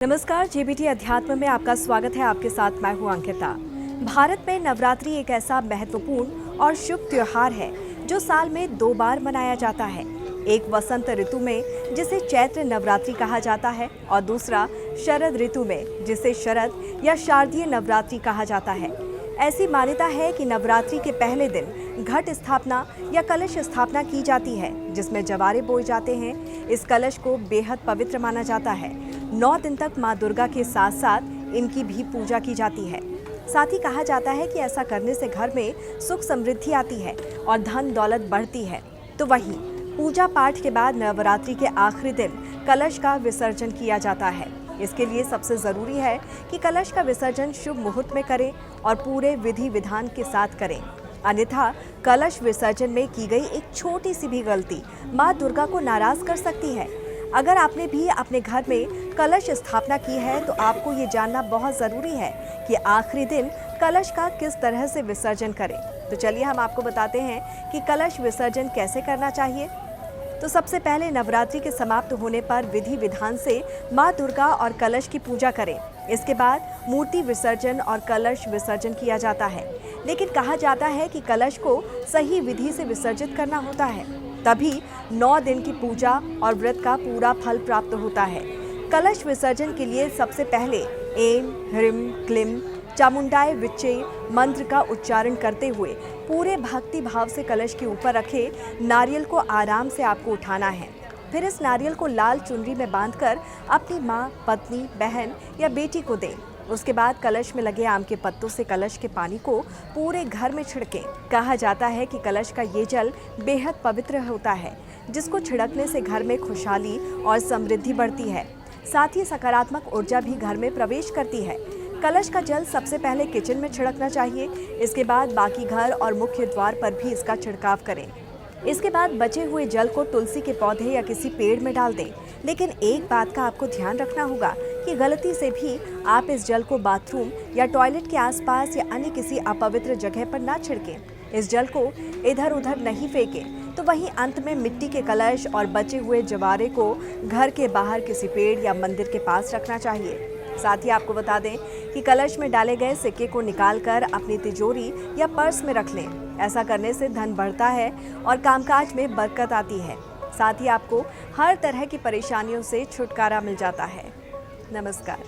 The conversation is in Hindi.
नमस्कार, जेबीटी अध्यात्म में आपका स्वागत है। आपके साथ मैं हूं अंकिता। भारत में नवरात्रि एक ऐसा महत्वपूर्ण और शुभ त्योहार है जो साल में 2 बार मनाया जाता है। एक वसंत ऋतु में जिसे चैत्र नवरात्रि कहा जाता है और दूसरा शरद ऋतु में जिसे शरद या शारदीय नवरात्रि कहा जाता है। ऐसी मान्यता है कि नवरात्रि के पहले दिन घट स्थापना या कलश स्थापना की जाती है, जिसमें जवारे बोए जाते हैं। इस कलश को बेहद पवित्र माना जाता है। 9 दिन तक मां दुर्गा के साथ साथ इनकी भी पूजा की जाती है। साथ ही कहा जाता है कि ऐसा करने से घर में सुख समृद्धि आती है और धन दौलत बढ़ती है। तो वहीं पूजा पाठ के बाद नवरात्रि के आखिरी दिन कलश का विसर्जन किया जाता है। इसके लिए सबसे जरूरी है कि कलश का विसर्जन शुभ मुहूर्त में करें और पूरे विधि विधान के साथ करें, अन्यथा कलश विसर्जन में की गई एक छोटी सी भी गलती मां दुर्गा को नाराज कर सकती है। अगर आपने भी अपने घर में कलश स्थापना की है तो आपको ये जानना बहुत ज़रूरी है कि आखिरी दिन कलश का किस तरह से विसर्जन करें। तो चलिए हम आपको बताते हैं कि कलश विसर्जन कैसे करना चाहिए। तो सबसे पहले नवरात्रि के समाप्त होने पर विधि विधान से माँ दुर्गा और कलश की पूजा करें। इसके बाद मूर्ति विसर्जन और कलश विसर्जन किया जाता है, लेकिन कहा जाता है कि कलश को सही विधि से विसर्जित करना होता है, तभी 9 दिन की पूजा और व्रत का पूरा फल प्राप्त होता है। कलश विसर्जन के लिए सबसे पहले ऐं ह्रीं क्लीं चामुंडाय विच्चे मंत्र का उच्चारण करते हुए पूरे भक्ति भाव से कलश के ऊपर रखे नारियल को आराम से आपको उठाना है। फिर इस नारियल को लाल चुनरी में बांधकर अपनी माँ, पत्नी, बहन या बेटी को दें। उसके बाद कलश में लगे आम के पत्तों से कलश के पानी को पूरे घर में छिड़कें। कहा जाता है कि कलश का ये जल बेहद पवित्र होता है, जिसको छिड़कने से घर में खुशहाली और समृद्धि बढ़ती है। साथ ही सकारात्मक ऊर्जा भी घर में प्रवेश करती है। कलश का जल सबसे पहले किचन में छिड़कना चाहिए। इसके बाद बाकी घर और मुख्य द्वार पर भी इसका छिड़काव करें। इसके बाद बचे हुए जल को तुलसी के पौधे या किसी पेड़ में डाल दें। लेकिन एक बात का आपको ध्यान रखना होगा कि गलती से भी आप इस जल को बाथरूम या टॉयलेट के आसपास या अन्य किसी अपवित्र जगह पर ना छिड़कें। इस जल को इधर उधर नहीं फेंकें। तो वहीं अंत में मिट्टी के कलश और बचे हुए जवारे को घर के बाहर किसी पेड़ या मंदिर के पास रखना चाहिए। साथ ही आपको बता दें कि कलश में डाले गए सिक्के को निकालकर अपनी तिजोरी या पर्स में रख लें। ऐसा करने से धन बढ़ता है और कामकाज में बरकत आती है। साथ ही आपको हर तरह की परेशानियों से छुटकारा मिल जाता है। नमस्कार।